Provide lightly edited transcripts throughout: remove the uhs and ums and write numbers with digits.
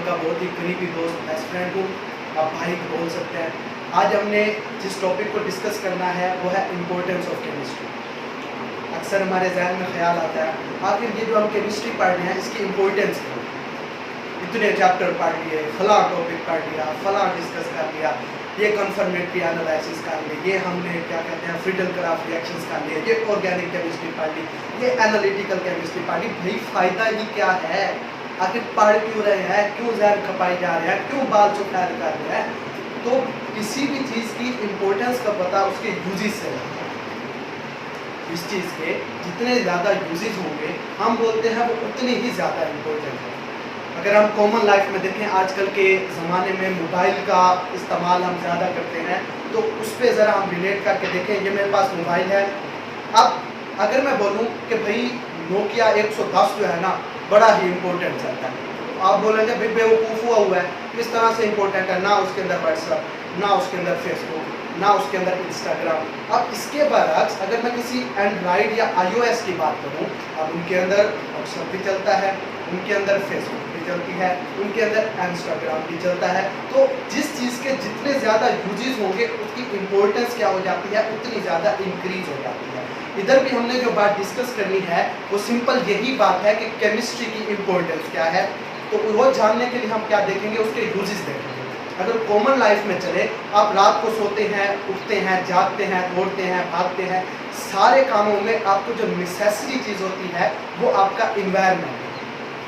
आपका बहुत ही करीबी दोस्त, बेस्ट फ्रेंड हूँ, आप भाई बोल सकते हैं। आज हमने जिस टॉपिक को डिस्कस करना है वो है इम्पोर्टेंस ऑफ केमिस्ट्री। अक्सर हमारे जहन में ख्याल आता है आखिर ये जो हम केमिस्ट्री पढ़ रहे हैं इसकी इम्पोर्टेंस क्या है। इतने चैप्टर पढ़ लिए, फला टॉपिक पढ़ लिया, फला डिस्कस कर लिया, ये कन्फर्मेटरी एनालिसिस कर लिए, ये हमने क्या कहते हैं फ्रीडल-क्राफ्ट रिएक्शंस कर लिए, ये ऑर्गेनिक केमिस्ट्री पढ़ ली, ये एनालिटिकल केमिस्ट्री पढ़ ली। भाई फ़ायदा ही क्या है? आखिर पढ़ क्यों रहे हैं? क्यों जहर खपाई जा रहे हैं? क्यों बाल सुखार कर रहे हैं? तो किसी भी चीज़ की इम्पोर्टेंस का पता उसके यूजेस से लगता है। इस चीज़ के जितने ज़्यादा यूजेस होंगे हम बोलते हैं वो उतनी ही ज़्यादा इम्पोर्टेंट है। अगर हम कॉमन लाइफ में देखें, आजकल के ज़माने में मोबाइल का इस्तेमाल हम ज़्यादा करते हैं, तो उस पर ज़रा हम रिलेट करके देखें। ये मेरे पास मोबाइल है। अब अगर मैं बोलूँ कि भाई नोकिया 110 जो है ना बड़ा ही इम्पोर्टेंट चलता है, तो आप बोलेंगे भाई बेवकूफ़ हुआ है, किस तरह से इम्पोर्टेंट है? ना उसके अंदर व्हाट्सएप, ना उसके अंदर फेसबुक, ना उसके अंदर इंस्टाग्राम। अब इसके बरअक्स अगर मैं किसी एंड्रॉयड या iOS की बात करूं, अब उनके अंदर व्हाट्सएप भी चलता है, उनके अंदर फेसबुक भी चलती है, उनके अंदर इंस्टाग्राम भी चलता है। तो जिस चीज़ के जितने ज़्यादा यूजेस होंगे उसकी इम्पोर्टेंस क्या हो जाती है, उतनी ज़्यादा इंक्रीज हो जाती है। इधर भी हमने जो बात डिस्कस करनी है वो सिंपल यही बात है कि केमिस्ट्री की इम्पोर्टेंस क्या है। तो वो जानने के लिए हम क्या देखेंगे, उसके यूजेस देखेंगे। अगर कॉमन लाइफ में चले, आप रात को सोते हैं, उठते हैं, जागते हैं, दौड़ते हैं, भागते हैं, सारे कामों में आपको जो नेसेसरी चीज़ होती है वो आपका इन्वायरमेंट है।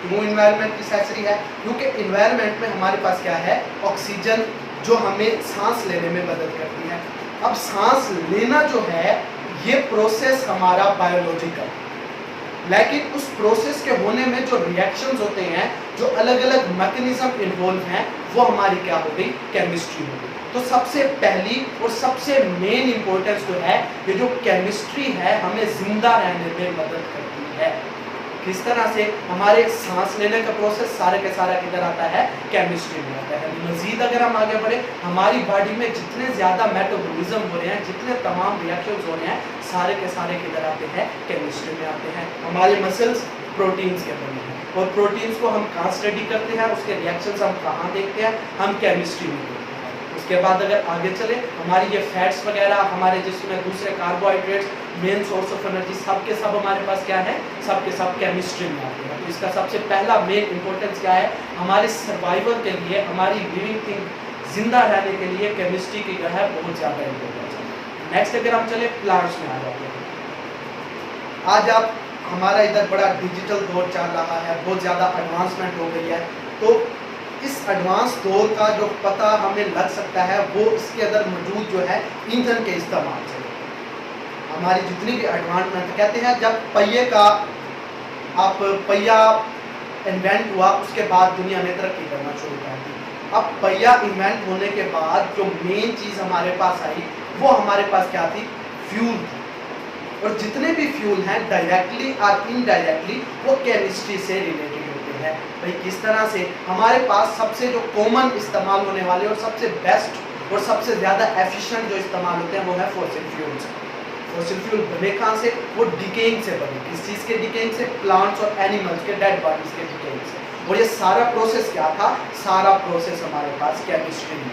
क्यों इन्वायरमेंट नेसेसरी है? क्योंकि इन्वायरमेंट में हमारे पास क्या है, ऑक्सीजन, जो हमें सांस लेने में मदद करती है। अब सांस लेना जो है ये प्रोसेस हमारा बायोलॉजिकल, लेकिन उस प्रोसेस के होने में जो रिएक्शंस होते हैं, जो अलग अलग मैकेनिज्म इन्वॉल्व हैं, वो हमारी क्या हो गई, केमिस्ट्री हो गई। तो सबसे पहली और सबसे मेन इंपॉर्टेंस जो है, ये जो केमिस्ट्री है हमें जिंदा रहने में मदद करती है। किस तरह से? हमारे सांस लेने का प्रोसेस सारे के सारा किधर आता है, केमिस्ट्री में आता है। मजीद अगर हम आगे बढ़े, हमारी बॉडी में जितने ज़्यादा मेटाबॉलिज्म हो रहे हैं, जितने तमाम रिएक्शंस हो रहे हैं, सारे के सारे किधर आते हैं, केमिस्ट्री में आते हैं। हमारे मसल्स प्रोटीन्स के बने हैं, और प्रोटीन्स को हम कहाँ स्टडी करते हैं, उसके रिएक्शंस हम कहाँ देखते हैं, हम केमिस्ट्री में देखते हैं। उसके बाद अगर आगे चले, हमारी ये फैट्स वगैरह, हमारे जिसमें दूसरे carbohydrates, main source of energy, सब के सब हमारे पास क्या है, सब के सब केमिस्ट्री में आते हैं। तो इसका सबसे पहला मेन इंपॉर्टेंस क्या है, हमारे सर्वाइवल के लिए, हमारी लिविंग थिंग, जिंदा रहने के लिए केमिस्ट्री की जो है बहुत ज़्यादा इंपॉर्टेंस है। नेक्स्ट अगर हम चले प्लांट्स में आ जाते हैं। आज आप हमारा इधर बड़ा डिजिटल दौर चल रहा है, बहुत ज़्यादा एडवांसमेंट हो गई है। तो इस एडवांस दौर का जो पता हमें लग सकता है वो इसके अंदर मौजूद जो है ईंधन के इस्तेमाल से। हमारी जितनी भी एडवांसमेंट, कहते हैं जब पहिए का पहिया इन्वेंट हुआ उसके बाद दुनिया ने तरक्की करना शुरू कर दी। अब पहिया इन्वेंट होने के बाद जो मेन चीज़ हमारे पास आई वो हमारे पास क्या थी, फ्यूल थी। और जितने भी फ्यूल हैं डायरेक्टली और इनडायरेक्टली वो केमिस्ट्री से रिलेटेड होते हैं। भाई किस तरह से? हमारे पास सबसे जो कॉमन इस्तेमाल होने वाले और सबसे बेस्ट और सबसे ज़्यादा एफिशिएंट जो इस्तेमाल होते हैं वो है फॉसिल फ्यूल्स। फॉसिल फ्यूल बने कहाँ से? वो डिकेइंग से बने। किस चीज़ के डिकेइंग से? प्लांट्स और एनिमल्स के डेड बॉडीज के डिकेइंग से। और ये सारा प्रोसेस क्या था? सारा प्रोसेस हमारे पास केमिस्ट्री में,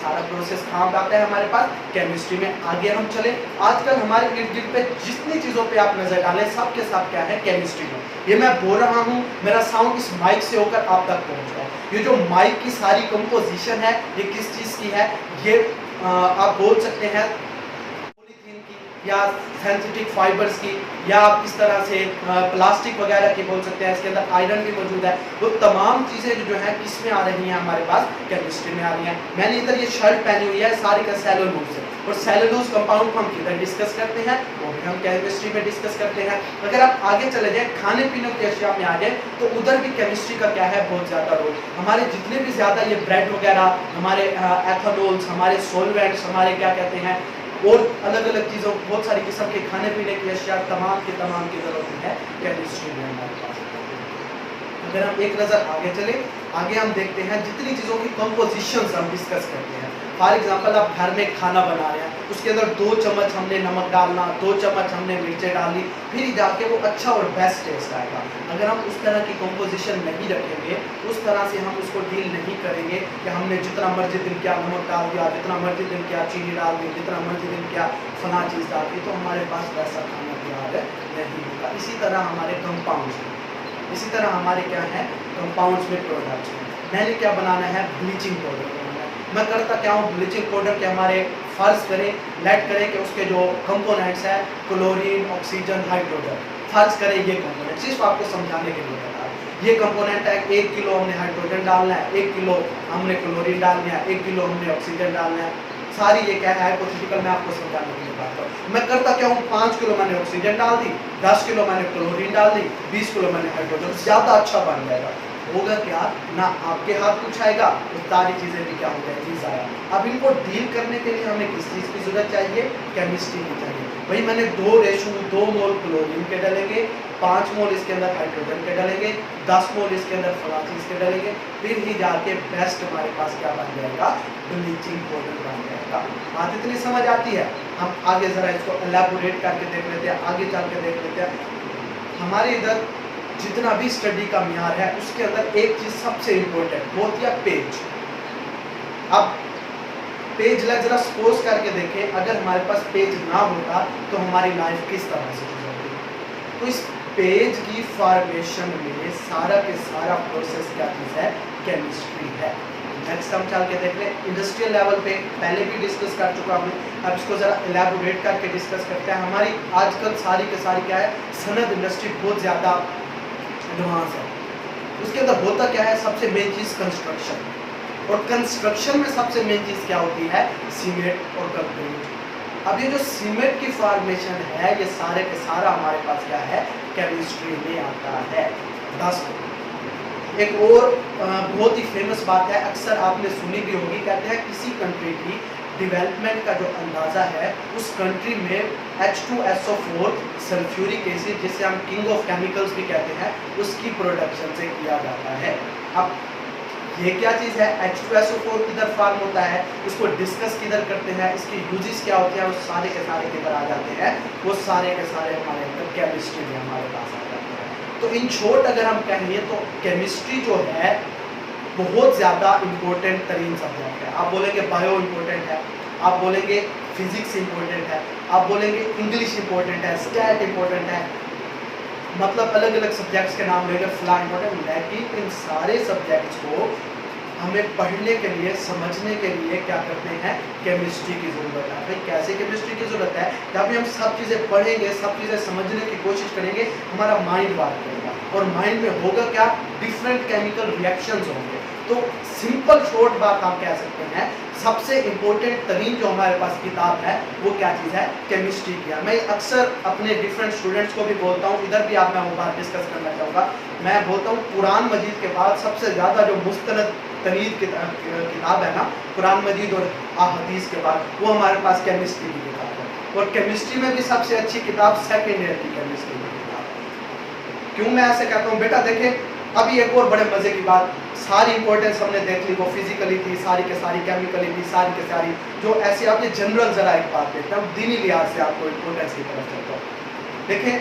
सारा प्रोसेस कहाँ पे आता है, हमारे पास केमिस्ट्री में। आगे हम चले, आजकल हमारे इर्द गिर्द पे जितनी चीज़ों पे आप नजर डालें सब के सब क्या है, केमिस्ट्री में। ये मैं बोल रहा हूँ, मेरा साउंड इस माइक से होकर आप तक पहुँच रहा है। ये जो माइक की सारी कंपोजिशन है ये किस चीज़ की है? ये आप बोल सकते हैं पॉलीथीन की या सिंथेटिक फाइबर्स की, या आप इस तरह से प्लास्टिक वगैरह की बोल सकते हैं। इसके अंदर आयरन भी मौजूद है। वो तमाम चीज़ें जो है किस में आ रही हैं, हमारे पास केमिस्ट्री में आ रही हैं। मैंने इधर ये शर्ट पहनी हुई है, सारी का सेलुलोज है, और सेलुलोज कंपाउंड को हम किधर डिस्कस करते हैं, वो भी हम केमिस्ट्री में डिस्कस करते हैं। अगर आप आगे चले जाए, खाने पीने की अशिया में आ जाए, तो उधर भी केमिस्ट्री का क्या है, बहुत ज़्यादा रोल। हमारे जितने भी ज़्यादा ये ब्रेड वगैरह, हमारे एथेनॉल्स, हमारे सॉल्वेंट्स, हमारे क्या कहते हैं, और अलग अलग चीज़ों, बहुत सारी किस्म के खाने पीने की अशिया तमाम की ज़रूरत है केमिस्ट्री में हमारे पास। अगर हम एक नज़र आगे चले, आगे हम देखते हैं जितनी चीज़ों की कंपोजिशंस हम डिस्कस करते हैं। फॉर एग्जांपल आप घर में खाना बना रहे हैं, उसके अंदर 2 चम्मच हमने नमक डालना, 2 चम्मच हमने मिर्चें डाली, फिर जाके वो अच्छा और बेस्ट टेस्ट आएगा। अगर हम उस तरह की कंपोजिशन नहीं रखेंगे, उस तरह से हम उसको डील नहीं करेंगे कि हमने जितना मर्जी दिल किया नमक डाल दिया, जितना मर्जी दिल किया चीनी डाल दी, जितना मर्जी दिल किया फला चीज़ डाल दी, तो हमारे पास वैसा खाना तैयार नहीं होगा। इसी तरह हमारे कंपाउंड्स में, इसी तरह हमारे क्या है कंपाउंड्स में प्रोडक्ट्स में मैंने क्या बनाना है, ब्लीचिंग पाउडर बनाना है। मैं करता क्या हूँ, ब्लीचिंग पाउडर के हमारे फर्ज करें, लेट करें कि उसके जो कंपोनेंट्स हैं क्लोरीन, ऑक्सीजन, हाइड्रोजन, फर्ज करें ये कंपोनेंट, सिर्फ आपको समझाने के लिए बता रहा हूं। ये कंपोनेंट है, 1 किलो हमने हाइड्रोजन डालना है, 1 किलो हमने क्लोरीन डालना है, 1 किलो हमने ऑक्सीजन डालना है। सारी ये क्या है हाइपोथेटिकल, मैं आपको समझाने के लिए बात कर रहा हूँ। मैं करता क्या हूँ, 5 किलो मैंने ऑक्सीजन डाल दी, 10 किलो मैंने क्लोरीन डाल दी, 20 किलो मैंने हाइड्रोजन, ज़्यादा अच्छा बन जाएगा। होगा क्या ना, आपके हाथ कुछ आएगा, तो सारी चीज़ें भी क्या हो जाएगी, ज़ाया। अब इनको डील करने के लिए हमें किस चीज़ की जरूरत चाहिए, केमिस्ट्री की चाहिए। भाई मैंने 2 मोल क्लोरीन के डालेंगे, 5 मोल इसके अंदर हाइड्रोजन के डालेंगे, 10 मोल इसके अंदर फला चीज़ के डालेंगे, फिर ही जाके बेस्ट हमारे पास क्या बन जाएगा, ब्लीचिंग पाउडर बन जाएगा। बात इतनी समझ आती है। हम आगे ज़रा इसको एलैबोरेट करके देख लेते हैं, आगे चल के देख लेते हैं। हमारे इधर जितना भी स्टडी का म्यार है, उसके अंदर एक चीज़ सबसे इम्पोर्टेंट होती है, पेज। अब पेज लग जरा सपोज करके देखें, अगर हमारे पास पेज ना होता तो हमारी लाइफ किस तरह से गुजरती। तो इस पेज की फॉर्मेशन में सारा के सारा प्रोसेस क्या चीज़ है, केमिस्ट्री है। नेक्स्ट हम चल के देख लें इंडस्ट्रियल लेवल पे, पहले भी डिस्कस कर चुका हूँ, अब इसको ज़रा एलैबोरेट करके डिस्कस करते हैं। हमारी आजकल सारी के सारी क्या है, सनद इंडस्ट्री बहुत ज़्यादा एडवांस है। उसके अंदर होता क्या है, सबसे मेन चीज़ कंस्ट्रक्शन, और कंस्ट्रक्शन में सबसे मेन चीज़ क्या होती है, सीमेंट और कंक्रीट। अब ये जो सीमेंट की फॉर्मेशन है, ये सारे के सारा हमारे पास क्या है, केमिस्ट्री में आता है। 10 एक और बहुत ही फेमस बात है, अक्सर आपने सुनी भी होगी, कहते हैं किसी कंट्री की डेवलपमेंट का जो अंदाज़ा है, उस कंट्री में H2SO4 सल्फ्यूरिक एसिड, जिसे हम किंग ऑफ केमिकल्स भी कहते हैं, उसकी प्रोडक्शन से किया जाता है। अब ये क्या चीज़ है, H2SO4 किधर फॉर्म होता है, इसको डिस्कस किधर करते हैं, इसकी यूजेस क्या होते हैं, वो सारे के सारे किधर आ जाते हैं, वो सारे के सारे हमारे अंदर केमिस्ट्री में हमारे पास आ जाते हैं। तो इन शॉर्ट अगर हम कहें तो केमिस्ट्री जो है बहुत ज़्यादा इम्पोर्टेंट तरीन सब्जेक्ट है। आप बोलेंगे बायो इम्पोर्टेंट है, आप बोलेंगे फिजिक्स इम्पोर्टेंट है, आप बोलेंगे इंग्लिश इम्पोर्टेंट है, स्टैट इम्पोर्टेंट है, मतलब अलग अलग सब्जेक्ट्स के नाम लेकर फला इम्पोर्टेंट। लेकिन इन सारे सब्जेक्ट्स को हमें पढ़ने के लिए, समझने के लिए क्या करते हैं, केमिस्ट्री की ज़रूरत है। भाई कैसे केमिस्ट्री की ज़रूरत है, जब भी हम सब चीज़ें पढ़ेंगे, सब चीज़ें समझने की कोशिश करेंगे, हमारा माइंड वर्क करेगा, और माइंड में होगा क्या, डिफरेंट केमिकल रिएक्शंस होंगे। तो सिंपल शॉर्ट बात हम कह सकते हैं, सबसे इम्पोर्टेंट तरीन जो हमारे पास किताब है, वो क्या चीज़ है, केमिस्ट्री की है। मैं अक्सर अपने डिफरेंट स्टूडेंट्स को भी बोलता हूँ, इधर भी आप मैं वो बात डिस्कस करना चाहूँगा। मैं बोलता हूँ कुरान मजीद के बाद सबसे ज़्यादा जो मुस्तनद तरीन किताब है ना, कुरान मजीद और हदीस के बाद, वो हमारे पास केमिस्ट्री की किताब है। और केमिस्ट्री में भी सबसे अच्छी किताब सेकेंड ईयर की केमिस्ट्री की किताब है। क्यों मैं ऐसे कहता हूँ, बेटा देखें अभी एक और बड़े मज़े की बात, सारी इंपॉर्टेंस हमने देख ली, वो फिजिकली थी, सारी के सारी केमिकली थी, सारी के सारी जो ऐसी आपने जनरल ज़रा एक बात देखते हैं, दीनी लिहाज से आपको इंपॉर्टेंस की तरफ चलता हूँ। देखें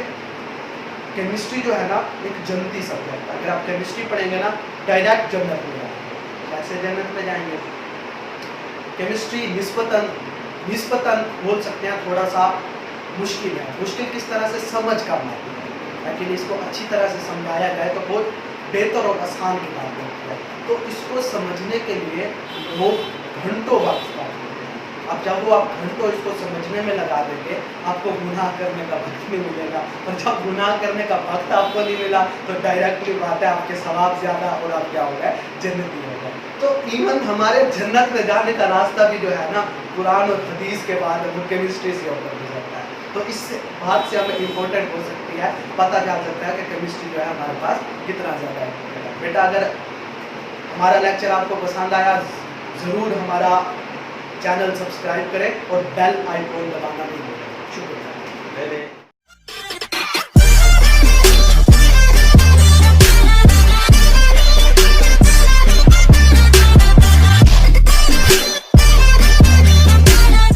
केमिस्ट्री जो है ना, एक जन्नती सब्जेक्ट है। अगर आप केमिस्ट्री पढ़ेंगे ना, डायरेक्ट जन्नत में जाएंगे। कैसे जन्नत में जाएंगे, केमिस्ट्री निस्बतन बोल सकते हैं थोड़ा सा मुश्किल है। मुश्किल किस तरह से, समझ करना है, लेकिन इसको अच्छी तरह से समझाया जाए तो बहुत बेहतर और आसान किताब होती है। तो इसको समझने के लिए लोग घंटों वक्त लगाते हैं। अब जब वो आप घंटों इसको समझने में लगा देंगे, आपको गुनाह करने का वक्त नहीं मिलेगा, और जब गुनाह करने का वक्त आपको नहीं मिला तो डायरेक्टली बात है आपके सवाब ज़्यादा, और आप क्या हो गए, जन्नती हो गए। तो इवन हमारे जन्नत में जाने का रास्ता भी जो है ना, कुरान और हदीस के बाद वो केमिस्ट्री से ऊपर गुजरता है। तो इस बात से हमें इम्पोर्टेंट हो सकती है, पता चल सकता है कि केमिस्ट्री जो है हमारे पास कितना ज़्यादा इम्पोर्टेंट है। बेटा अगर हमारा लेक्चर आपको पसंद आया, ज़रूर हमारा चैनल सब्सक्राइब करें और बेल आइकॉन दबाना नहीं भूलें। शुक्रिया।